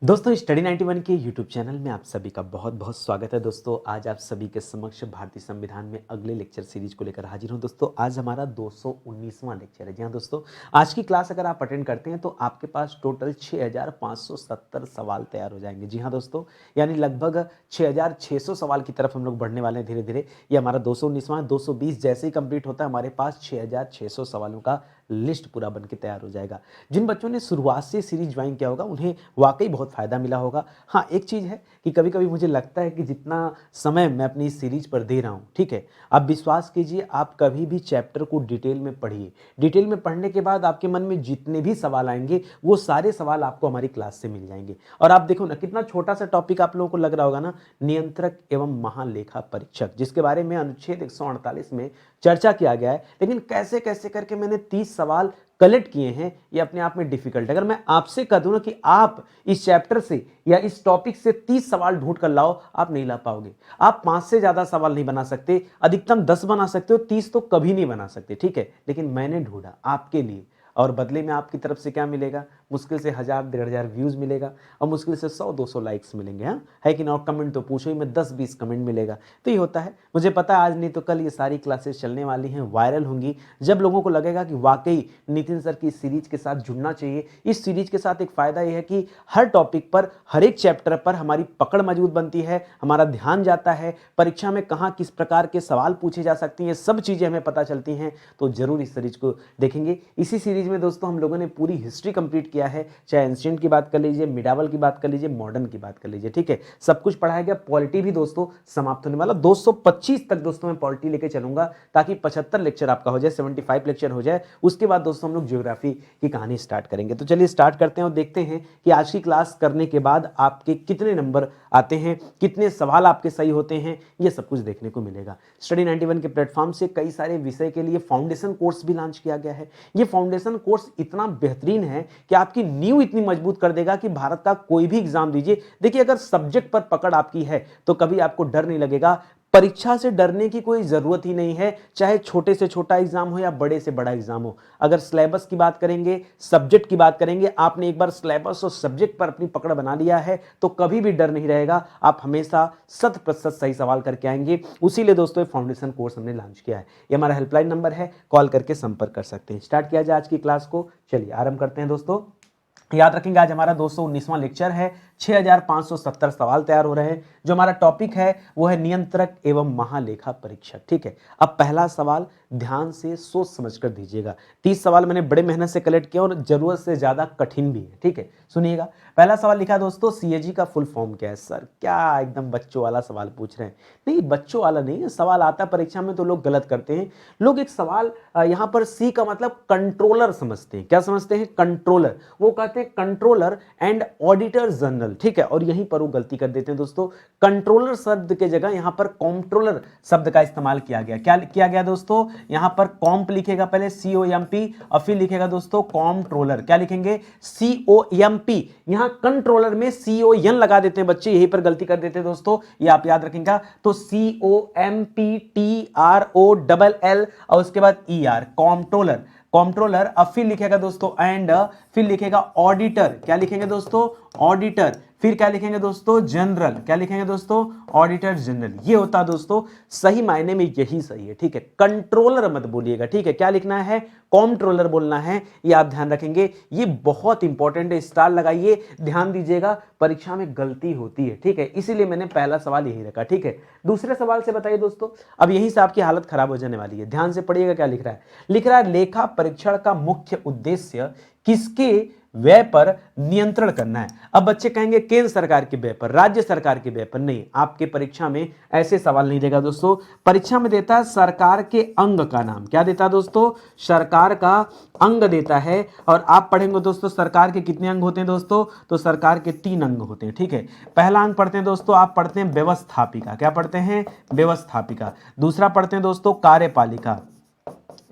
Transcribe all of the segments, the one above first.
दोस्तों स्टडी 91 के YouTube channel में आप सभी का बहुत बहुत स्वागत है। दोस्तों आज आप सभी के समक्ष भारतीय संविधान में अगले लेक्चर सीरीज को लेकर हाजिर हूं। दोस्तों आज हमारा 219वां लेक्चर है। जी हाँ दोस्तों, आज की क्लास अगर आप अटेंड करते हैं तो आपके पास टोटल 6570 सवाल तैयार हो जाएंगे। जी हाँ दोस्तों, यानी लगभग 6600 सवाल की तरफ हम लोग बढ़ने वाले हैं धीरे धीरे। ये हमारा 219वां 220 जैसे ही कंप्लीट होता है हमारे पास 6600 सवालों का लिस्ट पूरा बन के तैयार हो जाएगा। जिन बच्चों ने शुरुआत से सीरीज ज्वाइन किया होगा उन्हें वाकई बहुत फ़ायदा मिला होगा। हाँ, एक चीज़ है कि कभी कभी मुझे लगता है कि जितना समय मैं अपनी इस सीरीज पर दे रहा हूँ, ठीक है, आप विश्वास कीजिए, आप कभी भी चैप्टर को डिटेल में पढ़िए। डिटेल में पढ़ने के बाद आपके मन में जितने भी सवाल आएंगे वो सारे सवाल आपको हमारी क्लास से मिल जाएंगे। और आप देखो ना, कितना छोटा सा टॉपिक आप लोगों को लग रहा होगा ना, नियंत्रक एवं महालेखा परीक्षक, जिसके बारे में अनुच्छेद 148 में चर्चा किया गया है। लेकिन कैसे कैसे करके मैंने 30 सवाल कलेक्ट किए हैं, ये अपने आप में डिफिकल्ट है। अगर मैं आपसे कह दूं ना कि आप इस चैप्टर से या इस टॉपिक से 30 सवाल ढूंढ कर लाओ, आप नहीं ला पाओगे। आप 5 से ज्यादा सवाल नहीं बना सकते, अधिकतम 10 बना सकते हो, 30 तो कभी नहीं बना सकते, ठीक है। लेकिन मैंने ढूंढा आपके लिए, और बदले में आपकी तरफ से क्या मिलेगा? मुश्किल से 1000-1500 व्यूज मिलेगा और मुश्किल से 100-200 लाइक्स मिलेंगे। हाँ है कि ना? और कमेंट तो पूछो ही, मैं 10-20 कमेंट मिलेगा। तो ये होता है, मुझे पता है आज नहीं तो कल ये सारी क्लासेस चलने वाली हैं, वायरल होंगी। जब लोगों को लगेगा कि वाकई नितिन सर की इस सीरीज के साथ जुड़ना चाहिए। इस सीरीज के साथ एक फायदा यह है कि हर टॉपिक पर, हर एक चैप्टर पर हमारी पकड़ मजबूत बनती है, हमारा ध्यान जाता है, परीक्षा में कहाँ किस प्रकार के सवाल पूछे जा सकती हैं, सब चीजें हमें पता चलती हैं। तो जरूर इस सीरीज को देखेंगे। इसी सीरीज में दोस्तों हम लोगों ने पूरी हिस्ट्री कंप्लीट किया है, चाहे एंशिएंट की बात कर लीजिए, मिडावल की बात कर लीजिए, मॉडर्न की बात कर लीजिए, ठीक है, सब कुछ पढ़ाया गया। पॉलिटी भी दोस्तों समाप्त होने वाला, 225 तक दोस्तों मैं पॉलिटी लेके चलूंगा, ताकि 75 लेक्चर आपका हो जाए, 75 लेक्चर हो जाए। उसके बाद दोस्तों हम लोग ज्योग्राफी की कहानी स्टार्ट करेंगे। तो चलिए स्टार्ट करते हैं और देखते हैं कि आज की क्लास करने के बाद आपके कितने नंबर आते हैं, कितने सवाल आपके सही होते हैं, ये सब कुछ देखने को मिलेगा। स्टडी 91 के प्लेटफॉर्म से कई सारे विषय के लिए फाउंडेशन कोर्स भी लॉन्च किया गया है। ये फाउंडेशन कोर्स इतना बेहतरीन है कि आपकी नींव इतनी मजबूत कर देगा कि भारत का कोई भी एग्जाम दीजिए। देखिए, अगर सब्जेक्ट पर पकड़ आपकी है तो कभी आपको डर नहीं लगेगा। परीक्षा से डरने की कोई जरूरत ही नहीं है, चाहे छोटे से छोटा एग्जाम हो या बड़े से बड़ा एग्जाम हो। अगर सिलेबस की बात करेंगे, सब्जेक्ट की बात करेंगे, आपने एक बार सिलेबस और सब्जेक्ट पर अपनी पकड़ बना लिया है तो कभी भी डर नहीं रहेगा। आप हमेशा 100% सही सवाल करके आएंगे। उसी लिए दोस्तों फाउंडेशन कोर्स हमने लॉन्च किया है। ये हमारा हेल्पलाइन नंबर है, कॉल करके संपर्क कर सकते हैं। स्टार्ट किया जाए आज की क्लास को, चलिए आरंभ करते हैं। दोस्तों याद रखेंगे आज हमारा 219वां लेक्चर है, 6570 सवाल तैयार हो रहे हैं। जो हमारा टॉपिक है वो है नियंत्रक एवं महालेखा परीक्षक, ठीक है। अब पहला सवाल ध्यान से सोच समझ कर दीजिएगा। 30 सवाल मैंने बड़े मेहनत से कलेक्ट किया और जरूरत से ज्यादा कठिन भी है, ठीक है। सुनिएगा, पहला सवाल लिखा दोस्तों, सीएजी का फुल फॉर्म क्या है? सर क्या एकदम बच्चों वाला सवाल पूछ रहे हैं? नहीं, बच्चों वाला नहीं है। सवाल आता परीक्षा में तो लोग गलत करते हैं। लोग एक सवाल यहां पर सी का मतलब कंट्रोलर समझते हैं। क्या समझते हैं? कंट्रोलर। वो कहते हैं कंट्रोलर एंड ऑडिटर जनरल, ठीक है, और यहीं पर वो गलती कर देते हैं दोस्तों। कंट्रोलर शब्द के जगह यहां पर कॉम्प्ट्रोलर शब्द का इस्तेमाल किया गया। क्या किया गया दोस्तों? यहां पर कॉम्प लिखेगा पहले, COMP, और फिर लिखेगा दोस्तों कॉम्प्ट्रोलर। क्या लिखेंगे? COMP। यहां कंट्रोलर में CON लगा देते हैं बच्चे, यहीं पर गलती कर देते हैं दोस्तों, ये आप याद रखेंगे। तो COMPTROLL और उसके बाद ER, कॉम्प्ट्रोलर। कॉम्प्ट्रोलर। अब फिर लिखेगा दोस्तों एंड, फिर लिखेगा ऑडिटर। क्या लिखेंगे दोस्तों? ऑडिटर। फिर क्या लिखेंगे दोस्तों? जनरल। क्या लिखेंगे दोस्तों? Auditor general. ये होता है दोस्तों, सही मायने में यही सही है, ठीक है। कंट्रोलर मत बोलिएगा, ठीक है। क्या लिखना है? कॉम्प्ट्रोलर बोलना है, ये आप ध्यान रखेंगे। ये बहुत इंपॉर्टेंट है, स्टार लगाइए, ध्यान दीजिएगा, परीक्षा में गलती होती है, ठीक है। इसीलिए मैंने पहला सवाल यही रखा, ठीक है। दूसरे सवाल से बताइए दोस्तों, अब यहीं से आपकी हालत खराब हो जाने वाली है। ध्यान से पढ़िएगा क्या लिख रहा है। लिख रहा है, लेखा परीक्षण का मुख्य उद्देश्य किसके व्यय पर नियंत्रण करना है। अब बच्चे कहेंगे केंद्र सरकार के व्यय पर, राज्य सरकार के व्यय पर। नहीं, आपके परीक्षा में ऐसे सवाल नहीं देगा दोस्तों। परीक्षा में देता है सरकार के अंग का नाम। क्या देता है दोस्तों? सरकार का अंग देता है। और आप पढ़ेंगे दोस्तों सरकार के कितने अंग होते हैं दोस्तों? तो सरकार के 3 अंग होते हैं, ठीक है। पहला अंग पढ़ते हैं दोस्तों, आप पढ़ते हैं व्यवस्थापिका। क्या पढ़ते हैं? व्यवस्थापिका। दूसरा पढ़ते हैं दोस्तों कार्यपालिका।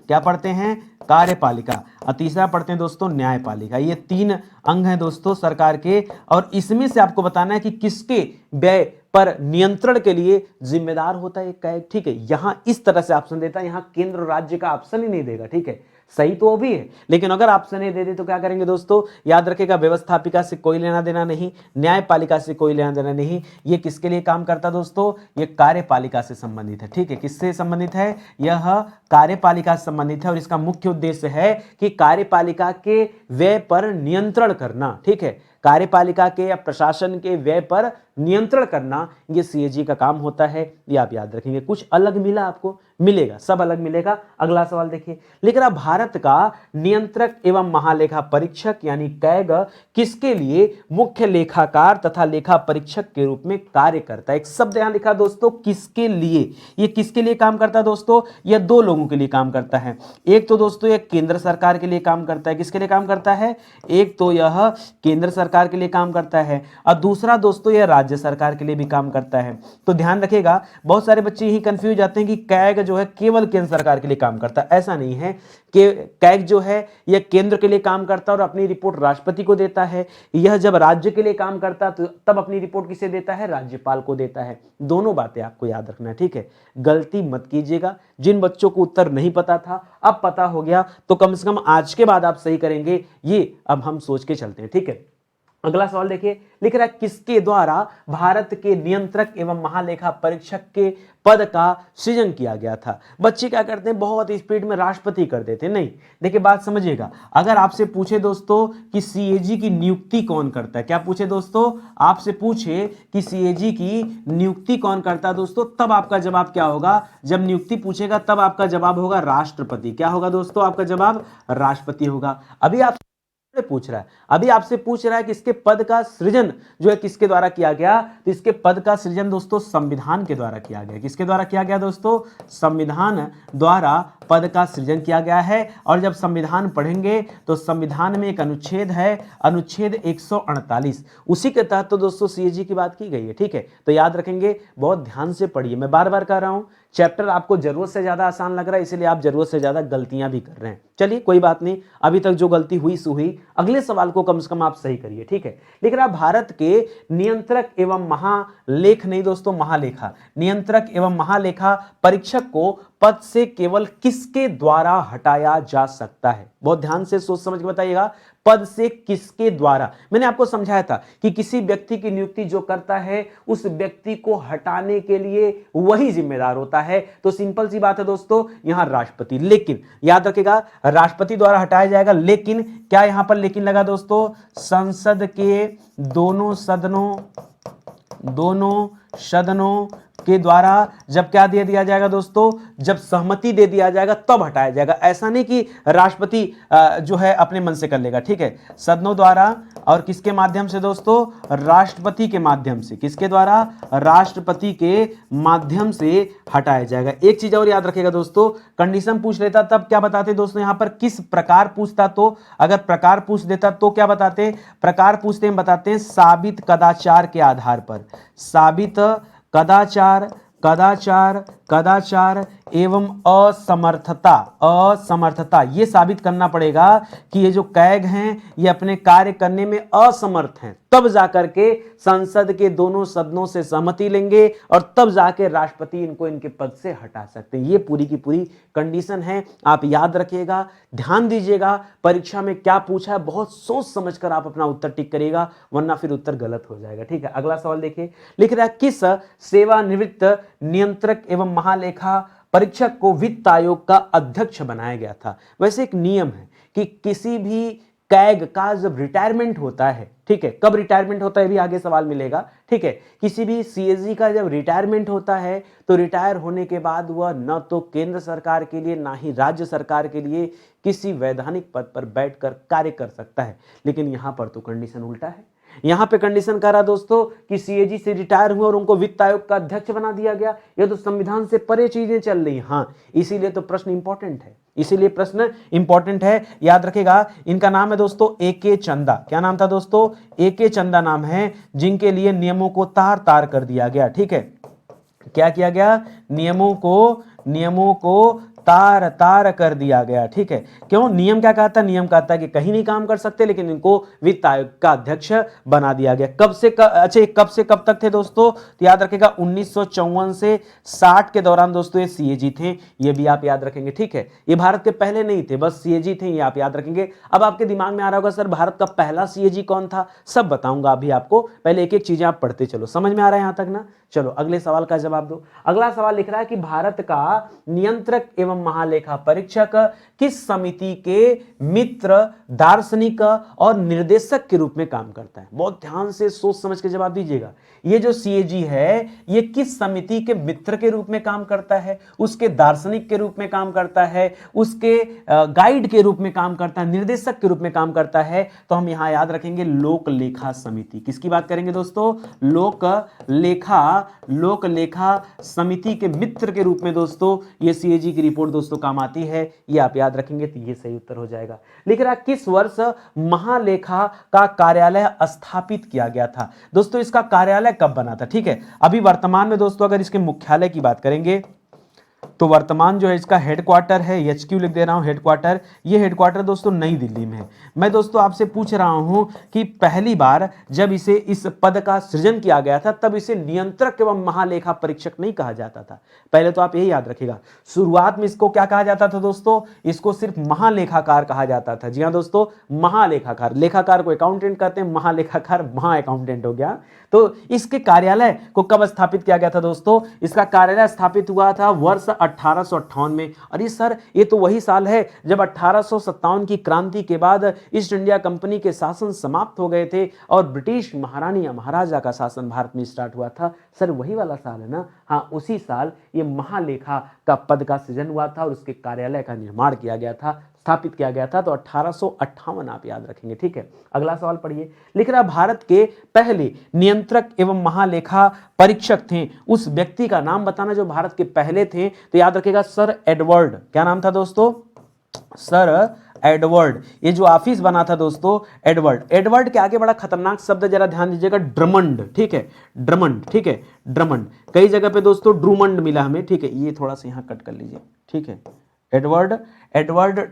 क्या पढ़ते हैं? कार्यपालिका। और तीसरा पढ़ते हैं दोस्तों न्यायपालिका। ये 3 अंग हैं दोस्तों सरकार के, और इसमें से आपको बताना है कि किसके व्यय पर नियंत्रण के लिए जिम्मेदार होता है, ठीक है। यहां इस तरह से ऑप्शन देता है, यहां केंद्र राज्य का ऑप्शन ही नहीं देगा, ठीक है। सही तो वो भी है, लेकिन अगर ऑप्शन नहीं दे दे तो क्या करेंगे दोस्तों, याद रखेगा व्यवस्थापिका से कोई लेना देना नहीं, न्यायपालिका से कोई लेना देना नहीं। ये किसके लिए काम करता है दोस्तों, ये कार्यपालिका से संबंधित है। ठीक है, किससे संबंधित है, यह कार्यपालिका से संबंधित है और इसका मुख्य उद्देश्य है कि कार्यपालिका के व्यय पर नियंत्रण करना। ठीक है, कार्यपालिका के या प्रशासन के व्यय पर नियंत्रण करना ये सीएजी का काम होता है। ये आप याद रखेंगे। कुछ अलग मिला आपको, मिलेगा, सब अलग मिलेगा। अगला सवाल देखिए, लिख रहा भारत का नियंत्रक एवं महालेखा परीक्षक यानी कैग किसके लिए मुख्य लेखाकार तथा लेखा परीक्षक के रूप में कार्य करता है। एक शब्द यहां लिखा दोस्तों, किसके लिए। ये किसके लिए काम करता है दोस्तों, यह दो लोगों के लिए काम करता है। एक तो दोस्तों यह केंद्र सरकार के लिए काम करता है। किसके लिए काम करता है, एक तो यह केंद्र सरकार के लिए काम करता है और दूसरा दोस्तों यह राज्य सरकार के लिए भी काम करता है। तो ध्यान रखिएगा, बहुत सारे बच्चे यही कंफ्यूज जाते हैं कि कैग जो है केवल केंद्र सरकार के लिए काम करता है। ऐसा नहीं है कि कैग जो है यह केंद्र के लिए काम करता है और अपनी रिपोर्ट राष्ट्रपति को देता है। यह जब राज्य के लिए काम करता है तो तब अपनी रिपोर्ट किसे देता है, राज्यपाल को देता है। दोनों बातें आपको याद रखना है। ठीक है, गलती मत कीजिएगा। जिन बच्चों को उत्तर नहीं पता था अब पता हो गया तो कम से कम आज के बाद आप सही करेंगे, ये अब हम सोच के चलते हैं। ठीक है, अगला सवाल देखिए, लिख रहा है किसके द्वारा भारत के नियंत्रक एवं महालेखा परीक्षक के पद का सृजन किया गया था। बच्चे क्या करते हैं, बहुत स्पीड में राष्ट्रपति कर देते हैं। नहीं, देखिए बात समझिएगा। अगर आपसे पूछे दोस्तों कि सीएजी की नियुक्ति कौन करता है, क्या पूछे दोस्तों, आपसे पूछे कि सीएजी की नियुक्ति कौन करता है दोस्तों, तब आपका जवाब क्या होगा, जब नियुक्ति पूछेगा तब आपका जवाब होगा राष्ट्रपति। क्या होगा दोस्तों, आपका जवाब राष्ट्रपति होगा। अभी आप पूछ रहा है, अभी आपसे पूछ रहा है कि इसके पद का सृजन जो है किसके द्वारा किया गया, तो इसके पद का सृजन दोस्तों संविधान के द्वारा किया गया। किसके द्वारा किया गया दोस्तों, संविधान द्वारा पद का सृजन किया गया है। और जब संविधान पढ़ेंगे तो संविधान में एक अनुच्छेद है, अनुच्छेद 148, उसी के तहत तो दोस्तों सीएजी की बात की गई है। ठीक है, तो याद रखेंगे, बहुत ध्यान से पढ़िए। मैं बार बार कह रहा हूं, चैप्टर आपको जरूरत से ज्यादा आसान लग रहा है, इसलिए आप जरूरत से ज्यादा गलतियां भी कर रहे हैं। चलिए कोई बात नहीं, अभी तक जो गलती हुई सो हुई, अगले सवाल को कम से कम आप सही करिए। ठीक है, लिख रहा भारत के नियंत्रक एवं महालेख नहीं दोस्तों, महालेखा, नियंत्रक एवं महालेखा परीक्षक को पद से केवल किसके द्वारा हटाया जा सकता है। बहुत ध्यान से सोच समझ के बताइएगा, पद से किसके द्वारा। मैंने आपको समझाया था कि किसी व्यक्ति की नियुक्ति जो करता है उस व्यक्ति को हटाने के लिए वही जिम्मेदार होता है। तो सिंपल सी बात है दोस्तों, यहां राष्ट्रपति। लेकिन याद रखिएगा, राष्ट्रपति द्वारा हटाया जाएगा, लेकिन क्या यहां पर लेकिन लगा दोस्तों, संसद के दोनों सदनों के द्वारा जब क्या दे दिया जाएगा दोस्तों, जब सहमति दे दिया जाएगा तब हटाया जाएगा। ऐसा नहीं कि राष्ट्रपति जो है अपने मन से कर लेगा। ठीक है, सदनों द्वारा और किसके माध्यम से दोस्तों, राष्ट्रपति के माध्यम से। किसके द्वारा, राष्ट्रपति के माध्यम से हटाया जाएगा। एक चीज और याद रखिएगा दोस्तों, कंडीशन पूछ लेता तब क्या बताते दोस्तों, यहां पर किस प्रकार पूछता, तो अगर प्रकार पूछ देता तो क्या बताते, प्रकार पूछते हैं, बताते हैं साबित कदाचार के आधार पर। साबित कदाचार एवं असमर्थता ये साबित करना पड़ेगा कि ये जो कैग हैं ये अपने कार्य करने में असमर्थ हैं। तब जाकर के संसद के दोनों सदनों से सहमति लेंगे और तब जाकर राष्ट्रपति इनको इनके पद से हटा सकते हैं। ये पूरी की पूरी कंडीशन है, आप याद रखिएगा, ध्यान दीजिएगा। परीक्षा में क्या पूछा है बहुत सोच समझकर आप अपना उत्तर टिक करिएगा, वरना फिर उत्तर गलत हो जाएगा। ठीक है, अगला सवाल देखिए, लिख रहा है किस सेवानिवृत्त नियंत्रक एवं महालेखा परीक्षक को वित्त आयोग का अध्यक्ष बनाया गया था। वैसे एक नियम है कि किसी भी कैग का जब रिटायरमेंट होता है, ठीक है, कब रिटायरमेंट होता है भी आगे सवाल मिलेगा। ठीक है, किसी भी सीएजी का जब रिटायरमेंट होता है तो रिटायर होने के बाद वह न तो केंद्र सरकार के लिए ना ही राज्य सरकार के लिए किसी वैधानिक पद पर बैठकर कार्य कर सकता है। लेकिन यहां पर तो कंडीशन उल्टा है। यहां पे कंडीशन कह रहा दोस्तों कि सीएजी से रिटायर हुए और उनको वित्त आयोग का अध्यक्ष बना दिया गया। ये तो संविधान से परे चीजें चल रही हैं। हाँ, इसीलिए तो प्रश्न इंपॉर्टेंट है, इसीलिए प्रश्न इंपॉर्टेंट है। याद रखेगा, इनका नाम है दोस्तों AK चंदा। क्या नाम था दोस्तों, AK चंदा नाम है, जिनके लिए नियमों को तार तार कर दिया गया। ठीक है, क्या किया गया, नियमों को तार तार कर दिया गया। ठीक है, क्यों? नियम क्या कहता है? नियम कहता है कि कहीं नहीं काम कर सकते, लेकिन इनको वित्त आयोग का अध्यक्ष बना दिया गया। कब से अच्छा, कब से कब तक थे दोस्तों? तो याद रखेगा 1954 से 60 के दौरान दोस्तों ये सीएजी थे, ये भी आप याद रखेंगे। ठीक है, ये भारत के पहले नहीं थे, बस सीएजी थे, ये आप याद रखेंगे। अब आपके दिमाग में आ रहा होगा सर भारत का पहला सीएजी कौन था? सब बताऊंगा अभी आपको, पहले एक एक चीजें आप पढ़ते चलो। समझ में आ रहा है यहां तक ना? चलो अगले सवाल का जवाब दो। अगला सवाल लिख रहा है कि भारत का नियंत्रक एवं महालेखा परीक्षक किस समिति के मित्र, दार्शनिक और निर्देशक के रूप में काम करता है? बहुत ध्यान से सोच समझ के जवाब दीजिएगा। ये जो सीएजी है ये किस समिति के मित्र के रूप में काम करता है, उसके दार्शनिक के रूप में काम करता है, उसके गाइड के रूप में काम करता है, निर्देशक के रूप में काम करता है? तो हम यहां याद रखेंगे लोक लेखा समिति। किसकी बात करेंगे दोस्तों? लोक लेखा समिति के मित्र के रूप में दोस्तों ये सीएजी की रिपोर्ट दोस्तों काम आती है, ये आप याद रखेंगे, तो ये सही उत्तर हो जाएगा। लिख रहा किस वर्ष महालेखा का कार्यालय स्थापित किया गया था? दोस्तों इसका कार्यालय कब बना था? ठीक है, अभी वर्तमान में दोस्तों अगर इसके मुख्यालय की बात करेंगे तो वर्तमान जो है इसका हेडक्वार्टर है, HQ लिख दे रहा हूं हेडक्वार्टर, ये हेडक्वार्टर दोस्तों नई दिल्ली में है। मैं दोस्तों आपसे पूछ रहा हूं कि पहली बार जब इसे इस पद का सृजन किया गया था तब इसे नियंत्रक एवं महालेखा परीक्षक नहीं कहा जाता था। पहले तो आप यही याद रखिएगा, शुरुआत में इसको क्या कहा जाता था दोस्तों? इसको सिर्फ महालेखाकार कहा जाता था। जी हाँ दोस्तों, महालेखाकार, लेखाकार को अकाउंटेंट कहते हैं, महालेखाकार महा अकाउंटेंट हो गया। तो इसके कार्यालय को कब स्थापित किया गया था दोस्तों? इसका कार्यालय स्थापित हुआ था वर्ष 1858 में। अरे सर ये तो वही साल है जब 1857 की क्रांति के बाद ईस्ट इंडिया कंपनी के शासन समाप्त हो गए थे और ब्रिटिश महारानी या महाराजा का शासन भारत में स्टार्ट हुआ था। सर वही वाला साल है ना? हाँ, उसी साल ये महालेखा का पद का सृजन हुआ था और उसके कार्यालय का निर्माण किया गया था, स्थापित किया गया था। तो 1858 आप याद रखेंगे। ठीक है, अगला सवाल पढ़िए। लिख रहा भारत के पहले नियंत्रक एवं महालेखा परीक्षक थे, उस व्यक्ति का नाम बताना जो भारत के पहले थे। तो याद रखेगा सर एडवर्ड। क्या नाम था दोस्तों? Sir Edward. ये जो ऑफिस बना था दोस्तों एडवर्ड, एडवर्ड के आगे बड़ा खतरनाक शब्द जरा ध्यान दीजिएगा, ड्रमंड। ठीक है, ड्रमंड। ठीक है, ड्रमंड। कई जगह पे दोस्तों ड्रूमंड मिला हमें। ठीक है, ये थोड़ा सा यहां कट कर लीजिए। ठीक है, एडवर्ड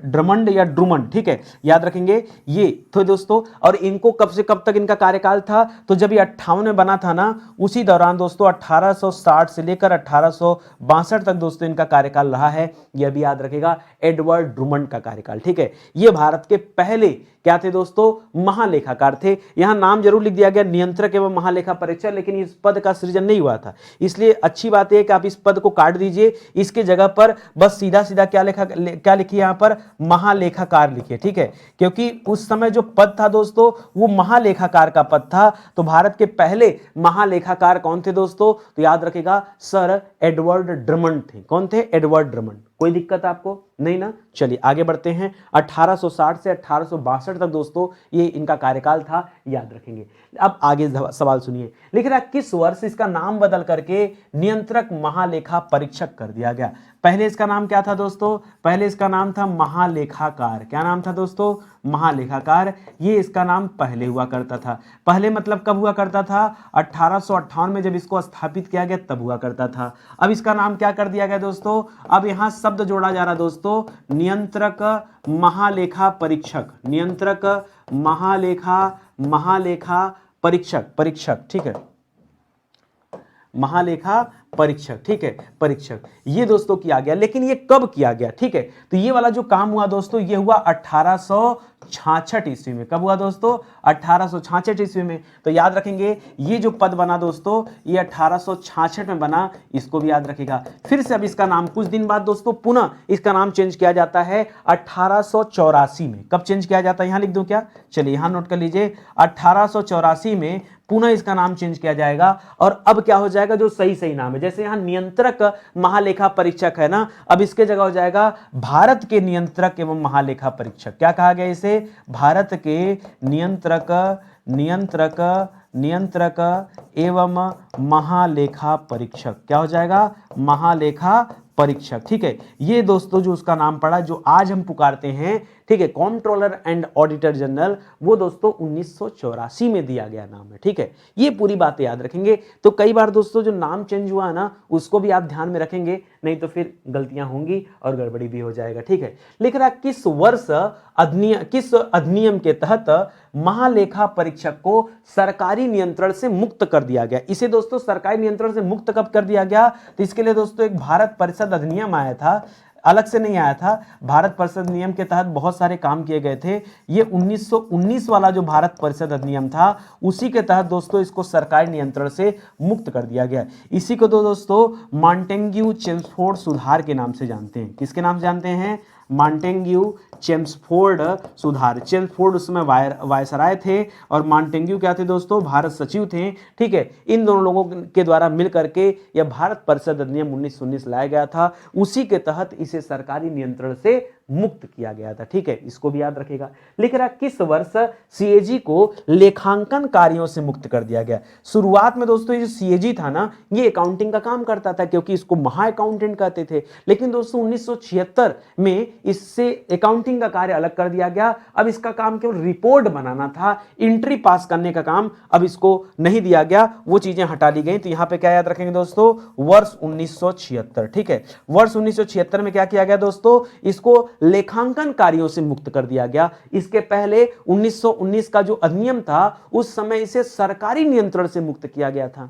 ड्रमंड या ड्रूमंड। ठीक है, याद रखेंगे ये तो दोस्तों। और इनको कब से कब तक इनका कार्यकाल था? तो जब ये 58 में बना था ना, उसी दौरान दोस्तों 1860 से लेकर 1862 तक दोस्तों इनका कार्यकाल रहा है। यह भी याद रखेगा, एडवर्ड ड्रूमंड का कार्यकाल। ठीक है, ये भारत के पहले क्या थे दोस्तों? महालेखाकार थे। यहां नाम जरूर लिख दिया गया नियंत्रक एवं महालेखा परीक्षक, लेकिन इस पद का सृजन नहीं हुआ था। इसलिए अच्छी बात है कि आप इस पद को काट दीजिए, इसके जगह पर बस सीधा सीधा क्या लिखिए यहां पर? महालेखाकार लिखिए। ठीक है, क्योंकि उस समय जो पद था दोस्तों वो महालेखाकार का पद था। तो भारत के पहले महालेखाकार कौन थे दोस्तों? तो याद रखेगा सर एडवर्ड ड्रमंड थे। कौन थे? Edward Drummond. कोई दिक्कत आपको नहीं ना? चलिए आगे बढ़ते हैं। 1860 से 1862 तक दोस्तों ये इनका कार्यकाल था, याद रखेंगे। अब आगे सवाल सुनिए। लिख रहा किस वर्ष इसका नाम बदल करके नियंत्रक महालेखा परीक्षक कर दिया गया? पहले इसका नाम क्या था दोस्तों? पहले इसका नाम था महालेखाकार। क्या नाम था दोस्तों? महालेखाकार। ये इसका नाम पहले हुआ करता था। पहले मतलब कब हुआ करता था? 1858 में जब इसको स्थापित किया गया तब हुआ करता था। अब इसका नाम क्या कर दिया गया दोस्तों? अब यहां शब्द जोड़ा जा रहा दोस्तों, नियंत्रक महालेखा परीक्षक। नियंत्रक महालेखा परीक्षक। ठीक है, महालेखा परीक्षक। ठीक है, परीक्षक ये दोस्तों किया गया। लेकिन ये कब किया गया? ठीक है, तो ये वाला जो काम हुआ दोस्तों ये हुआ 1866 ईस्वी में। कब हुआ दोस्तों? 1866 ईस्वी में। तो याद रखेंगे ये जो पद बना दोस्तों ये 1866 में बना, इसको भी याद रखेगा। फिर से अब इसका नाम कुछ दिन बाद दोस्तों पुनः इसका नाम चेंज किया जाता है 1884 में। कब चेंज किया जाता है? यहां लिख दूं क्या? चलिए यहां नोट कर लीजिए, 1884 में पुनः इसका नाम चेंज किया जाएगा। और अब क्या हो जाएगा? जो सही नाम है, जैसे यहां नियंत्रक महालेखा परीक्षक है ना, अब इसके जगह हो जाएगा भारत के नियंत्रक एवं महालेखा परीक्षक। क्या कहा गया इसे? भारत के नियंत्रक एवं महालेखा परीक्षक। क्या हो जाएगा? महालेखा परीक्षक। ठीक है, ये दोस्तों जो उसका नाम पड़ा, जो आज हम पुकारते हैं, ठीक है, कॉम्प्ट्रोलर एंड ऑडिटर जनरल, वो दोस्तों 1984 में दिया गया नाम है। ठीक है, ये पूरी बातें याद रखेंगे। तो कई बार दोस्तों जो नाम चेंज हुआ ना, उसको भी आप ध्यान में रखेंगे, नहीं तो फिर गलतियां होंगी और गड़बड़ी भी हो जाएगा। ठीक है, लिख रहा किस अधिनियम के तहत महालेखा परीक्षक को सरकारी नियंत्रण से मुक्त कर दिया गया। इसे दोस्तों सरकारी नियंत्रण से मुक्त कब कर दिया गया? तो इसके लिए दोस्तों एक भारत परिषद अधिनियम आया था, अलग से नहीं आया था। भारत परिषद नियम के तहत बहुत सारे काम किए गए थे। ये 1919 वाला जो भारत परिषद अधिनियम था, उसी के तहत दोस्तों इसको सरकारी नियंत्रण से मुक्त कर दिया गया। इसी को तो दोस्तों मॉन्टेग्यू चेम्सफोर्ड सुधार के नाम से जानते हैं। किसके नाम से जानते हैं? मॉन्टेग्यू चेम्सफोर्ड सुधार। चेम्सफोर्ड उसमें वायसराय थे और मॉन्टेग्यू क्या थे दोस्तों? भारत सचिव थे। ठीक है, इन दोनों लोगों के द्वारा मिल करके यह भारत परिषद अधिनियम 1919 लाया गया था। उसी के तहत इसे सरकारी नियंत्रण से मुक्त किया गया था। ठीक है, इसको भी याद रखेगा। लिख रहा किस वर्ष सीएजी को लेखांकन कार्यों से मुक्त कर दिया गया? शुरुआत में दोस्तों ये जो सीएजी था ना, ये अकाउंटिंग का काम करता था, क्योंकि इसको महा अकाउंटेंट कहते थे। लेकिन दोस्तों 1976 में इससे अकाउंटिंग का कार्य अलग कर दिया गया। अब इसका काम केवल रिपोर्ट बनाना था, एंट्री पास करने का काम अब इसको नहीं दिया गया, वो चीजें हटा दी गई। तो यहां पे क्या याद रखेंगे दोस्तों? वर्ष 1976। ठीक है, वर्ष 1976 में क्या किया गया दोस्तों? इसको लेखांकन कार्यों से मुक्त कर दिया गया। इसके पहले 1919 का जो अधिनियम था, उस समय इसे सरकारी नियंत्रण से मुक्त किया गया था।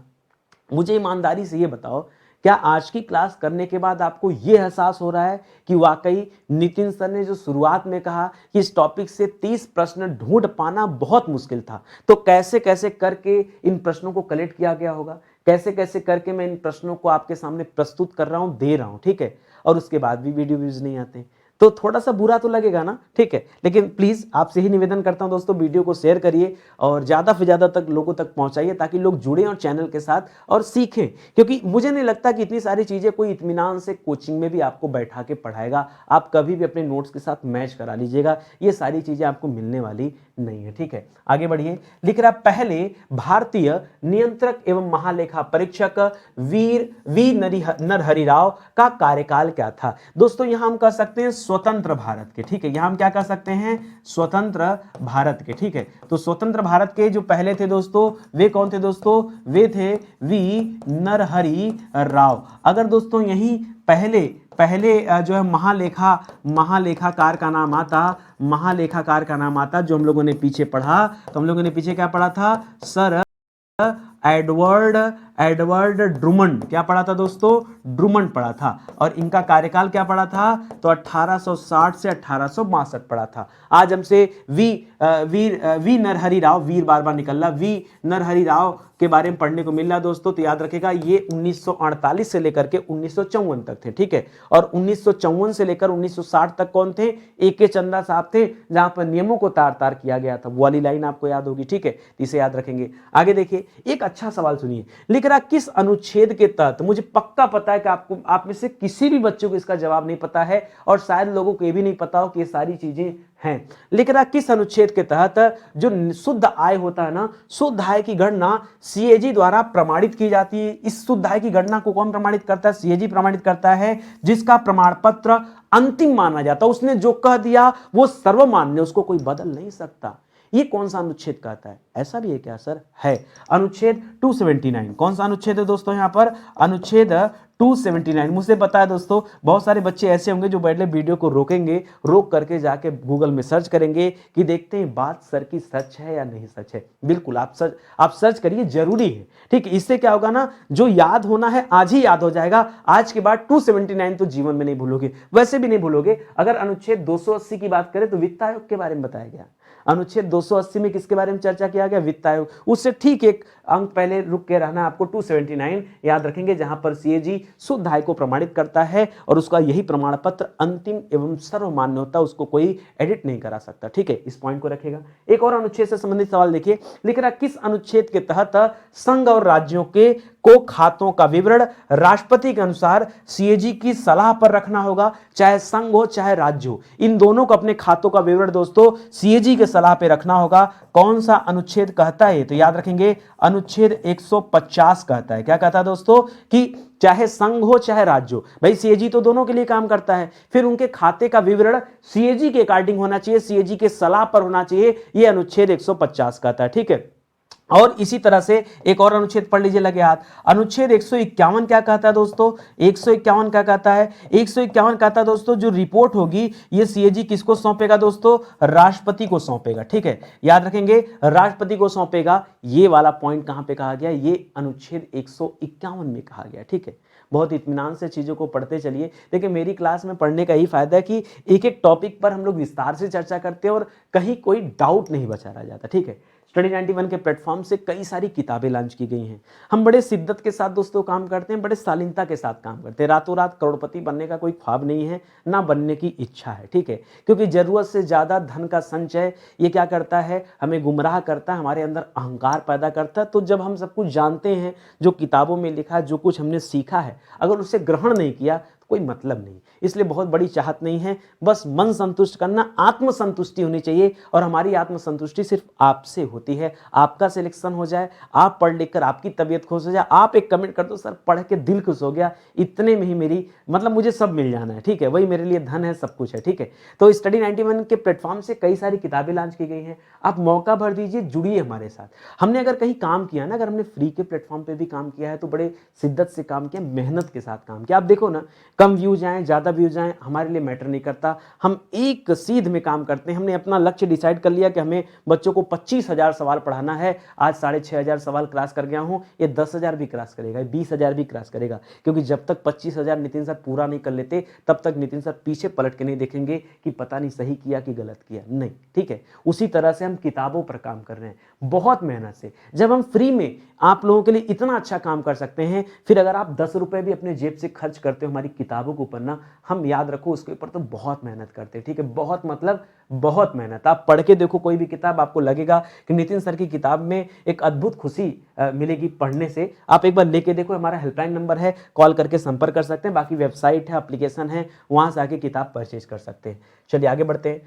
मुझे ईमानदारी से ये बताओ, क्या आज की क्लास करने के बाद आपको यह एहसास हो रहा है कि वाकई नितिन सर ने जो शुरुआत में कहा कि इस टॉपिक से 30 प्रश्न ढूंढ पाना बहुत मुश्किल था, तो कैसे कैसे करके इन प्रश्नों को कलेक्ट किया गया होगा, कैसे कैसे करके मैं इन प्रश्नों को आपके सामने प्रस्तुत कर रहा हूं, दे रहा हूं। ठीक है, और उसके बाद भी वीडियो व्यूज नहीं आते, तो थोड़ा सा बुरा तो लगेगा ना। ठीक है, लेकिन प्लीज आपसे ही निवेदन करता हूं दोस्तों, वीडियो को शेयर करिए और ज्यादा से ज्यादा तक लोगों तक पहुंचाइए, ताकि लोग जुड़े और चैनल के साथ और सीखें। क्योंकि मुझे नहीं लगता कि इतनी सारी चीजें कोई इत्मीनान से कोचिंग में भी आपको बैठा के पढ़ाएगा। आप कभी भी अपने नोट्स के साथ मैच करा लीजिएगा, ये सारी चीजें आपको मिलने वाली नहीं है। ठीक है, आगे बढ़िए। लिख रहा पहले भारतीय नियंत्रक एवं महालेखा परीक्षक वी नरहरि राव का कार्यकाल क्या था? दोस्तों यहां हम कह सकते हैं स्वतंत्र भारत के। ठीक है, यहां हम क्या कह सकते हैं? स्वतंत्र भारत के। ठीक है, तो स्वतंत्र भारत के जो पहले थे दोस्तों, वे कौन थे दोस्तों? वे थे वी नरहरि राव। अगर दोस्तों यही पहले जो है महालेखाकार का नाम आता, जो हम लोगों ने पीछे पढ़ा, तो हम लोगों ने पीछे क्या पढ़ा था? Sir Edward Drummond. क्या पढ़ा था दोस्तों? ड्रुमंड पढ़ा था। और इनका कार्यकाल क्या पढ़ा था? तो 1860 से 1862 पढ़ा था। आज हमसे वी नरहरि राव, वीर बार बार निकल रहा, वी नरहरि राव के बारे में पढ़ने को मिल रहा है दोस्तों। तो याद रखेगा, ये 1948 से लेकर के 1954 तक थे। ठीक है, और 1954 से लेकर 1960 तक कौन थे? ए.के. चंद्रा साहब थे, जहां पर नियमों को तार तार किया गया था। वो वाली लाइन आपको याद होगी। ठीक है, इसे याद रखेंगे। आगे देखिए, एक अच्छा सवाल सुनिए। लिख रहा किस अनुच्छेद के तहत, मुझे पक्का पता है कि आप में से किसी भी बच्चों को इसका जवाब नहीं पता है, और शायद लोगों को यह भी नहीं पता हो कि ये सारी चीजें हैं। लिख रहा किस अनुच्छेद के तहत जो शुद्ध आय होता है ना, शुद्ध आय की गणना सीएजी द्वारा प्रमाणित की जाती है। इस शुद्ध आय की गणना को कौन प्रमाणित करता है? सीएजी प्रमाणित करता है, जिसका प्रमाण पत्र अंतिम माना जाता है। उसने जो कह दिया वो सर्वमान्य, उसको कोई बदल नहीं सकता। ये कौन सा अनुच्छेद कहता है? ऐसा भी है क्या सर? है, अनुच्छेद 279। कौन सा अनुच्छेद है दोस्तों? यहां पर अनुच्छेद 279। मुझे पता है दोस्तों, बहुत सारे बच्चे ऐसे होंगे जो बैठे वीडियो को रोक करके जाके गूगल में सर्च करेंगे कि देखते हैं बात सर की सच है या नहीं सच है। बिल्कुल, आप सर्च करिए, जरूरी है। ठीक है, इससे क्या होगा ना, जो याद होना है आज ही याद हो जाएगा। आज के बाद 279 तो जीवन में नहीं भूलोगे, वैसे भी नहीं भूलोगे। अगर अनुच्छेद 280 की बात करें तो वित्त आयोग के बारे में बताया गया। अनुच्छेद 280 में किसके बारे में चर्चा किया गया? वित्त आयोग। उससे ठीक एक अंक पहले रुक के रहना आपको, 279 याद रखेंगे, जहां पर सीएजी शुद्ध आय को प्रमाणित करता है और उसका यही प्रमाण पत्र अंतिम एवं सर्वमान्य होता है, उसको कोई एडिट नहीं करा सकता। ठीक है, इस पॉइंट को रखेगा। एक और अनुच्छेद से संबंधित सवाल देखिए। लिख रहा किस अनुच्छेद के तहत संघ और राज्यों के को खातों का विवरण राष्ट्रपति के अनुसार सीएजी की सलाह पर रखना होगा, चाहे संघ हो चाहे राज्य हो, इन दोनों को अपने खातों का विवरण दोस्तों सीएजी के सलाह पे रखना होगा। कौन सा अनुच्छेद कहता है? तो याद रखेंगे अनुच्छेद 150 कहता है। क्या कहता है दोस्तों? कि चाहे संघ हो चाहे राज्य हो, भाई सीएजी तो दोनों के लिए काम करता है, फिर उनके खाते का विवरण सीएजी के अकॉर्डिंग होना चाहिए, सीएजी के सलाह पर होना चाहिए, यह अनुच्छेद 150 कहता है। ठीक है, और इसी तरह से एक और अनुच्छेद पढ़ लीजिए लगे हाथ, अनुच्छेद 151 क्या कहता है दोस्तों? 151 क्या कहता है? 151 कहता है दोस्तों जो रिपोर्ट होगी ये सीएजी किसको सौंपेगा दोस्तों? राष्ट्रपति को सौंपेगा। ठीक है, याद रखेंगे राष्ट्रपति को सौंपेगा। ये वाला पॉइंट कहां पे कहा गया? ये अनुच्छेद 151 में कहा गया। ठीक है, बहुत इत्मीनान से चीजों को पढ़ते चलिए। देखिए मेरी क्लास में पढ़ने का यही फायदा है कि एक एक टॉपिक पर हम लोग विस्तार से चर्चा करते हैं और कहीं कोई डाउट नहीं बचा रह जाता। ठीक है, स्टडी 91 के प्लेटफॉर्म से कई सारी किताबें लॉन्च की गई हैं। हम बड़े शिद्दत के साथ दोस्तों काम करते हैं, बड़े शालीनता के साथ काम करते हैं। रातों रात करोड़पति बनने का कोई ख्वाब नहीं है, ना बनने की इच्छा है। ठीक है, क्योंकि जरूरत से ज्यादा धन का संचय ये क्या करता है? हमें गुमराह करता है, हमारे अंदर अहंकार पैदा करता है। तो जब हम सब कुछ जानते हैं, जो किताबों में लिखा है, जो कुछ हमने सीखा है, अगर उसे ग्रहण नहीं किया कोई मतलब नहीं। इसलिए बहुत बड़ी चाहत नहीं है, बस मन संतुष्ट करना, आत्म संतुष्टि होनी चाहिए। और हमारी आत्म संतुष्टि सिर्फ आपसे होती है। आपका सिलेक्शन हो जाए, आप पढ़ लिख कर आपकी तबीयत खुश हो जाए, आप एक कमेंट कर दो सर पढ़ के दिल खुश हो गया, इतने में ही मेरी मतलब मुझे सब मिल जाना है। ठीक है, वही मेरे लिए धन है, सब कुछ है। ठीक है, तो स्टडी 91 के प्लेटफॉर्म से कई सारी किताबें लॉन्च की गई हैं। आप मौका भर दीजिए, जुड़िए हमारे साथ। हमने अगर कहीं काम किया ना, अगर हमने फ्री के प्लेटफॉर्म पे भी काम किया है तो बड़े शिद्दत से काम किया, मेहनत के साथ काम किया। आप देखो ना, कम व्यूज आए ज़्यादा व्यूज आए हमारे लिए मैटर नहीं करता, हम एक सीध में काम करते हैं। हमने अपना लक्ष्य डिसाइड कर लिया कि हमें बच्चों को 25,000 सवाल पढ़ाना है। आज 6,500 सवाल क्रॉस कर गया हूं, ये 10,000 भी क्रॉस करेगा, 20,000 भी क्रॉस करेगा। क्योंकि जब तक 25,000 नितिन सर पूरा नहीं कर लेते तब तक नितिन सर पीछे पलट के नहीं देखेंगे कि पता नहीं सही किया कि गलत किया, नहीं। ठीक है, उसी तरह से हम किताबों पर काम कर रहे हैं बहुत मेहनत से। जब हम फ्री में आप लोगों के लिए इतना अच्छा काम कर सकते हैं, फिर अगर आप 10 रुपए भी अपने जेब से खर्च करते हो हमारी किताबों के ऊपर ना, हम याद रखो उसके ऊपर तो बहुत मेहनत करते हैं। ठीक है, बहुत मतलब बहुत मेहनत। आप पढ़ के देखो कोई भी किताब, आपको लगेगा कि नितिन सर की किताब में एक अद्भुत खुशी मिलेगी पढ़ने से। आप एक बार लेके देखो, हमारा हेल्पलाइन नंबर है, कॉल करके संपर्क कर सकते हैं। बाकी वेबसाइट है, एप्लीकेशन है, वहां से आके किताब परचेज कर सकते हैं। चलिए आगे बढ़ते हैं।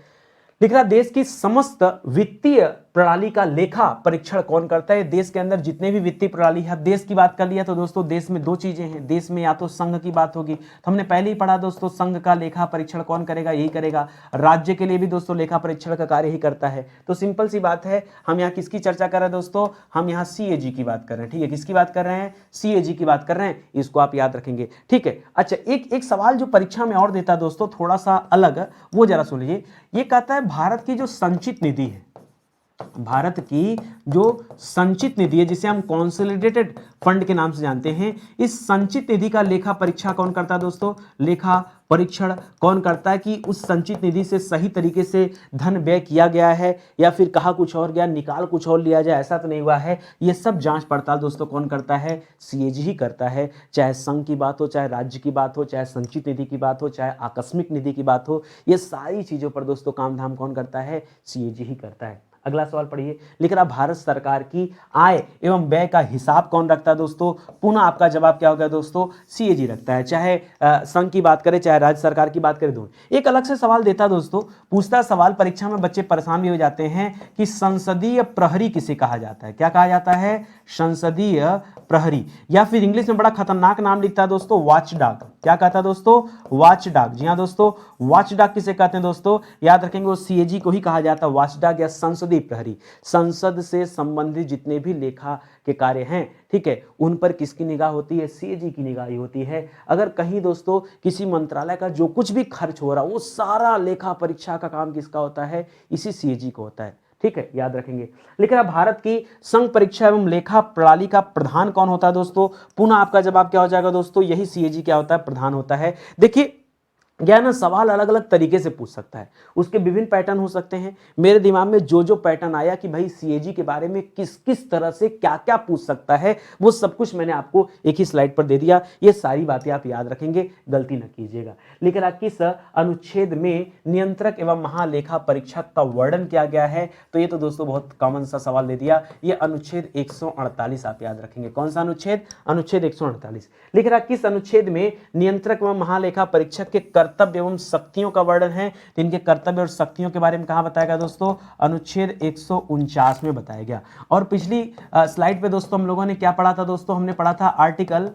लिख रहा देश की समस्त वित्तीय प्रणाली का लेखा परीक्षण कौन करता है? देश के अंदर जितने भी वित्तीय प्रणाली है, देश की बात कर लिया तो दोस्तों देश में दो चीजें हैं। देश में या तो संघ की बात होगी, तो हमने पहले ही पढ़ा दोस्तों, संघ का लेखा परीक्षण कौन करेगा? यही करेगा। राज्य के लिए भी दोस्तों लेखा परीक्षण का कार्य ही करता है। तो सिंपल सी बात है, हम यहाँ किसकी चर्चा कर रहे हैं दोस्तों? हम यहाँ सीएजी की बात कर रहे हैं। ठीक है, किसकी बात कर रहे हैं? सीएजी की बात कर रहे हैं, इसको आप याद रखेंगे। ठीक है, अच्छा एक सवाल जो परीक्षा में और देता है दोस्तों थोड़ा सा अलग, वो जरा सुन लीजिए। ये कहता है भारत की जो संचित निधि है, भारत की जो संचित निधि है जिसे हम कॉन्सोलिडेटेड फंड के नाम से जानते हैं, इस संचित निधि का लेखा परीक्षा कौन करता है दोस्तों? लेखा परीक्षण कौन करता है कि उस संचित निधि से सही तरीके से धन व्यय किया गया है या फिर कहा कुछ और गया, निकाल कुछ और लिया जाए, ऐसा तो नहीं हुआ है। ये सब जांच पड़ताल दोस्तों कौन करता है? सीएजी ही करता है। चाहे संघ की बात हो, चाहे राज्य की बात हो, चाहे संचित निधि की बात हो, चाहे आकस्मिक निधि की बात हो, ये सारी चीजों पर दोस्तों काम धाम कौन करता है? सीएजी ही करता है। अगला सवाल पढ़िए। लिख रहा भारत सरकार की आय एवं व्यय का हिसाब कौन रखता है दोस्तों? पुनः आपका जवाब क्या होगा दोस्तों? सीएजी रखता है। चाहे संघ की बात करें चाहे राज्य सरकार की बात करें, दोनों। एक अलग से सवाल देता दोस्तों, पूछता सवाल, परीक्षा में बच्चे परेशान भी हो जाते हैं कि संसदीय प्रहरी किसे कहा जाता है? क्या कहा जाता है? संसदीय प्रहरी। या फिर इंग्लिश में बड़ा खतरनाक नाम लिखता है दोस्तों, वॉचडॉग। क्या कहता है दोस्तों? वॉचडॉग। जी हाँ दोस्तों, वॉचडॉग किसे कहते हैं दोस्तों? याद रखेंगे वो सीएजी को ही कहा जाता है, वॉचडॉग या संसदीय प्रहरी। संसद से संबंधित जितने भी लेखा के कार्य हैं, ठीक है, उन पर किसकी निगाह होती है? सीएजी की निगाह होती है। अगर कहीं दोस्तों किसी मंत्रालय का जो कुछ भी खर्च हो रहा है वो सारा लेखा परीक्षा का काम किसका होता है? इसी सीएजी को होता है। ठीक है, याद रखेंगे। लेकिन अब भारत की संघ परीक्षा एवं लेखा प्रणाली का प्रधान कौन होता है दोस्तों? पुनः आपका जवाब क्या हो जाएगा दोस्तों? यही सीएजी क्या होता है? प्रधान होता है। देखिए क्या है ना, सवाल अलग अलग तरीके से पूछ सकता है, उसके विभिन्न पैटर्न हो सकते हैं। मेरे दिमाग में जो जो पैटर्न आया कि भाई सीएजी के बारे में किस किस तरह से क्या क्या पूछ सकता है, वो सब कुछ मैंने आपको एक ही स्लाइड पर दे दिया। ये सारी बातें आप याद रखेंगे, गलती न कीजिएगा। लेकिन किस अनुच्छेद में नियंत्रक एवं महालेखा परीक्षक का वर्णन किया गया है, तो ये तो दोस्तों बहुत कॉमन सा सवाल दे दिया। ये अनुच्छेद 148 आप याद रखेंगे। कौन सा अनुच्छेद? अनुच्छेद 148। लिख रहा किस अनुच्छेद में नियंत्रक एवं महालेखा परीक्षक के कर्तव्य एवं शक्तियों का वर्णन है? तो इनके कर्तव्य और शक्तियों के बारे में कहां बताया गया दोस्तों? अनुच्छेद 149 में बताया गया। और पिछली स्लाइड पे दोस्तों हम लोगों ने क्या पढ़ा था दोस्तों? हमने पढ़ा था आर्टिकल,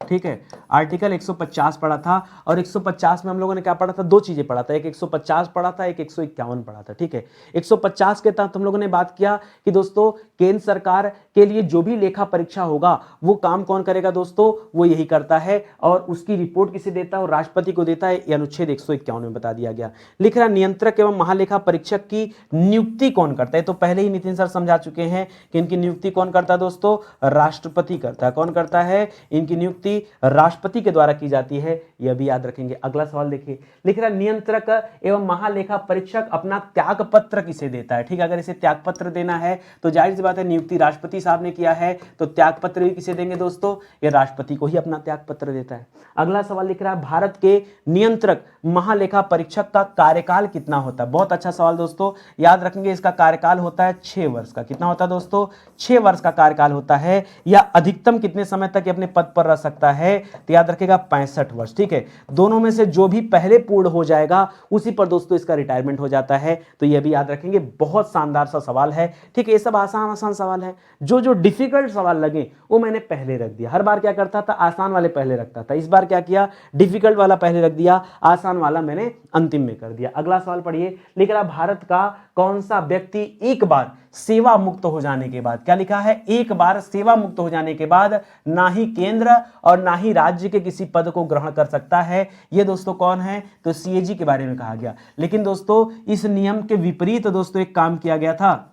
ठीक है, आर्टिकल 150 पढ़ा था। और 150 में हम लोगों ने क्या पढ़ा था? दो चीजें पढ़ा था, एक 150 पढ़ा था, एक 151 पढ़ा था। ठीक है, 150 के तहत हम लोगों ने बात किया कि दोस्तों केंद्र सरकार के लिए जो भी लेखा परीक्षा होगा वो काम कौन करेगा दोस्तों? वो यही करता है। और उसकी रिपोर्ट किसे देता है? और राष्ट्रपति को देता है। ये अनुच्छेद 151 में बता दिया गया। लिख रहा नियंत्रक एवं महालेखा परीक्षक की नियुक्ति कौन करता है? तो पहले ही नितिन सर समझा चुके हैं कि इनकी नियुक्ति कौन करता है दोस्तों? राष्ट्रपति करता है। कौन करता है? इनकी नियुक्ति राष्ट्रपति के द्वारा की जाती है, यह भी याद रखेंगे। अगला सवाल देखिए, लिख रहा नियंत्रक एवं महालेखा परीक्षक अपना त्याग पत्र किसे देता है? ठीक है, अगर इसे त्याग पत्र देना है तो जाहिर सी बात है नियुक्ति राष्ट्रपति साहब ने किया है, तो त्याग पत्र भी किसे देंगे दोस्तों? ये राष्ट्रपति को ही अपना त्याग पत्र देता है। अगला सवाल लिख रहा है भारत के नियंत्रक महालेखा परीक्षक का कार्यकाल कितना होता है? बहुत अच्छा सवाल दोस्तों, याद रखेंगे। इसका कार्यकाल होता है 6 वर्ष का। कितना होता है दोस्तों? 6 वर्ष का कार्यकाल होता है। या अधिकतम कितने समय तक अपने पद पर रह सकता है? तो याद रखेगा 65 वर्ष। ठीक है, दोनों में से जो भी पहले पूर्ण हो जाएगा उसी पर दोस्तों इसका रिटायरमेंट हो जाता है। तो यह भी याद रखेंगे, बहुत शानदार सा सवाल है। ठीक है, ये सब आसान आसान सवाल है। जो जो डिफिकल्ट सवाल लगे वो मैंने पहले रख दिया। हर बार क्या करता था? आसान वाले पहले रखता था। इस बार क्या किया? डिफिकल्ट वाला पहले रख दिया, आसान वाला मैंने अंतिम में कर दिया। अगला सवाल पढ़िए, लिख रहा भारत का कौन सा व्यक्ति एक बार सेवा मुक्त हो जाने के बाद, क्या लिखा है? एक बार सेवा मुक्त हो जाने के बाद ना ही केंद्र और ना ही राज्य के किसी पद को ग्रहण कर सकता है। ये दोस्तों कौन है? तो सीएजी के बारे में कहा गया। लेकिन दोस्तों इस नियम के विपरीत दोस्तों एक काम किया गया था।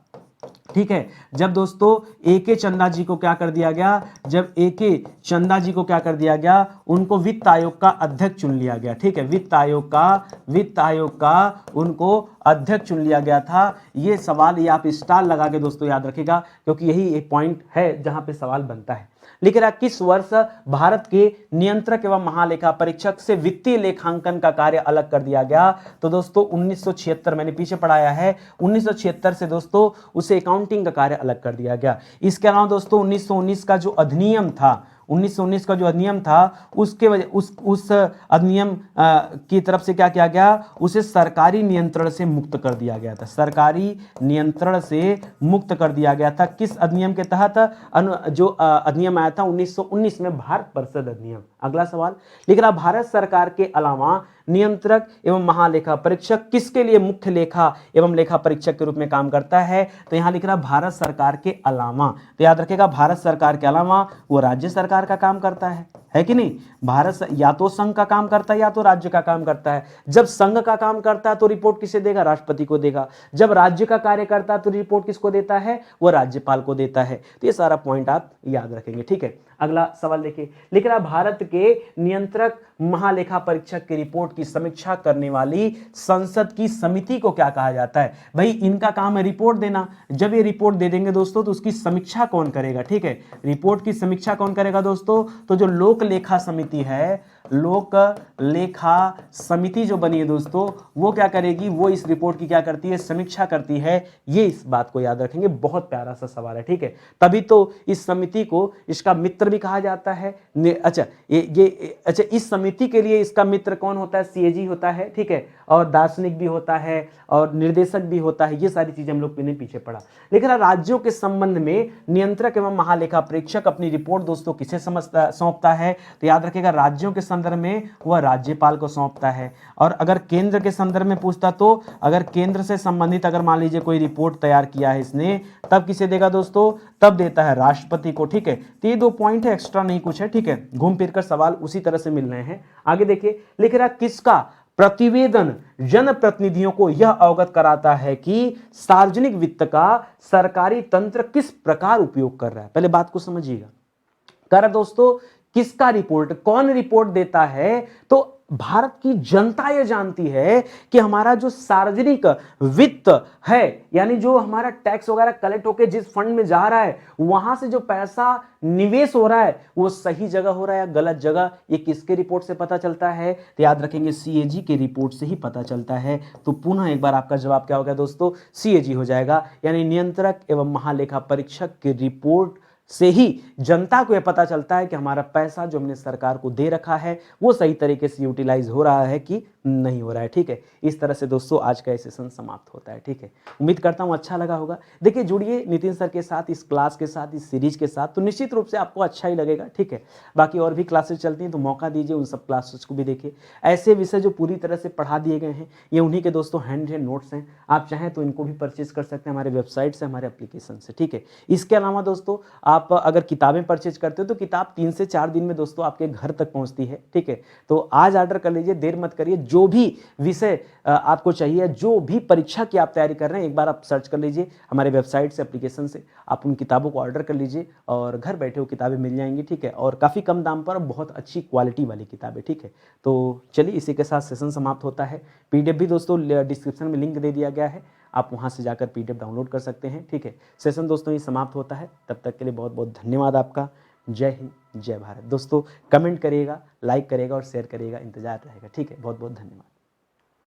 ठीक है, जब दोस्तों एके चंदा जी को क्या कर दिया गया? जब एके चंदा जी को क्या कर दिया गया? उनको वित्त आयोग का अध्यक्ष चुन लिया गया। ठीक है, वित्त आयोग का उनको अध्यक्ष चुन लिया गया था। ये सवाल ये आप स्टार लगा के दोस्तों याद रखिएगा, क्योंकि यही एक पॉइंट है जहां पे सवाल बनता है। लिख रहा किस वर्ष भारत के नियंत्रक एवं महालेखा परीक्षक से वित्तीय लेखांकन का कार्य अलग कर दिया गया? तो दोस्तों 1976, मैंने पीछे पढ़ाया है, 1976 से दोस्तों उसे अकाउंटिंग का कार्य अलग कर दिया गया। इसके अलावा दोस्तों 1919 का जो अधिनियम था, 1919 का जो अधिनियम था उसके वजह उस अधिनियम की तरफ से क्या किया गया? उसे सरकारी नियंत्रण से मुक्त कर दिया गया था। सरकारी नियंत्रण से मुक्त कर दिया गया था। किस अधिनियम के तहत? जो अधिनियम आया था 1919 में, भारत परिषद अधिनियम। अगला सवाल लिख रहा भारत सरकार के अलावा नियंत्रक एवं महालेखा परीक्षक किसके लिए मुख्य लेखा एवं लेखा परीक्षक के रूप में काम करता है? तो यहां लिख रहा भारत सरकार के अलावा। तो याद रखेगा भारत सरकार के अलावा वो राज्य सरकार का काम करता है कि नहीं? भारत या तो संघ का काम करता है या तो राज्य का काम करता है। जब संघ का काम करता है तो रिपोर्ट किसे देगा? राष्ट्रपति को देगा। जब राज्य का कार्य करता है तो रिपोर्ट किसको देता है? वो राज्यपाल को देता है। तो ये सारा पॉइंट आप याद रखेंगे। ठीक है, अगला सवाल देखिए, लिख रहा भारत के नियंत्रक महालेखा परीक्षक की रिपोर्ट की समीक्षा करने वाली संसद की समिति को क्या कहा जाता है? भाई इनका काम है रिपोर्ट देना। जब ये रिपोर्ट दे देंगे दोस्तों तो उसकी समीक्षा कौन करेगा? ठीक है, रिपोर्ट की समीक्षा कौन करेगा दोस्तों? तो जो लोक लेखा समिति है, लोक लेखा समिति जो बनी है दोस्तों, वो क्या करेगी? वो इस रिपोर्ट की क्या करती है? समीक्षा करती है। ये इस बात को याद रखेंगे, बहुत प्यारा सा सवाल है। ठीक है, तभी तो इस समिति को इसका मित्र भी कहा जाता है। अच्छा अच्छा, इस समिति के लिए इसका मित्र कौन होता है? सीएजी होता है। ठीक है, और दार्शनिक भी होता है और निर्देशक भी होता है। ये सारी चीजें हम लोग ने पीछे पढ़ा। लेकिन राज्यों के संबंध में नियंत्रक एवं महालेखा परीक्षक अपनी रिपोर्ट दोस्तों किसे सौंपता है? तो याद रखिएगा राज्यों के संदर्भ में वह राज्यपाल को सौंपता है। और अगर केंद्र के संदर्भ में पूछता तो अगर केंद्र से संबंधित अगर मान लीजिए कोई रिपोर्ट तैयार किया है इसने, तब किसे देगा दोस्तों? तब देता है राष्ट्रपति को। ठीक है, तो ये 2 पॉइंट है, एक्स्ट्रा नहीं कुछ है। ठीक है, घूम फिर कर सवाल उसी तरह से मिल रहे हैं। आगे देखिए, लिख रहा किसका प्रतिवेदन जनप्रतिनिधियों को यह अवगत कराता है कि सार्वजनिक वित्त का सरकारी तंत्र किस प्रकार उपयोग कर रहा है? पहले बात को समझिएगा। कर दोस्तों किसका रिपोर्ट? कौन रिपोर्ट देता है? तो भारत की जनता ये जानती है कि हमारा जो सार्वजनिक वित्त है, यानी जो हमारा टैक्स वगैरह कलेक्ट होकर जिस फंड में जा रहा है, वहां से जो पैसा निवेश हो रहा है वो सही जगह हो रहा है या गलत जगह, ये किसके रिपोर्ट से पता चलता है? तो याद रखेंगे सीएजी के रिपोर्ट से ही पता चलता है। तो पुनः एक बार आपका जवाब क्या हो गया दोस्तों? सीएजी हो जाएगा, यानी नियंत्रक एवं महालेखा परीक्षक की रिपोर्ट से ही जनता को यह पता चलता है कि हमारा पैसा जो हमने सरकार को दे रखा है वो सही तरीके से यूटिलाइज हो रहा है कि नहीं हो रहा है। ठीक है, इस तरह से दोस्तों आज का सेशन समाप्त होता है। ठीक है, उम्मीद करता हूं अच्छा लगा होगा। देखिए, जुड़िए नितिन सर के साथ, इस क्लास के साथ, इस सीरीज के साथ, तो निश्चित रूप से आपको अच्छा ही लगेगा। ठीक है, बाकी और भी क्लासेस चलती हैं तो मौका दीजिए, उन सब क्लासेस को भी देखिए। ऐसे विषय जो पूरी तरह से पढ़ा दिए गए हैं ये उन्हीं के दोस्तों हैंड नोट्स हैं, आप चाहें तो इनको भी परचेज कर सकते हैं हमारे वेबसाइट से, हमारे एप्लीकेशन से। ठीक है, इसके अलावा दोस्तों आप अगर किताबें परचेज करते हो तो किताब 3 से 4 दिन में दोस्तों आपके घर तक पहुंचती है। ठीक है, तो आज ऑर्डर कर लीजिए, देर मत करिए। जो भी विषय आपको चाहिए, जो भी परीक्षा की आप तैयारी कर रहे हैं, एक बार आप सर्च कर लीजिए हमारे वेबसाइट से, एप्लीकेशन से, आप उन किताबों को ऑर्डर कर लीजिए और घर बैठे वो किताबें मिल जाएंगी। ठीक है, और काफ़ी कम दाम पर बहुत अच्छी क्वालिटी वाली किताबें। ठीक है, तो चलिए इसी के साथ सेशन समाप्त होता है। पीडीएफ भी दोस्तों डिस्क्रिप्शन में लिंक दे दिया गया है, आप वहां से जाकर पीडीएफ डाउनलोड कर सकते हैं। ठीक है, सेशन दोस्तों ये समाप्त होता है, तब तक के लिए बहुत बहुत धन्यवाद आपका। जय हिंद, जय भारत। दोस्तों कमेंट करिएगा, लाइक करिएगा और शेयर करिएगा, इंतजार रहेगा। ठीक है, बहुत बहुत धन्यवाद।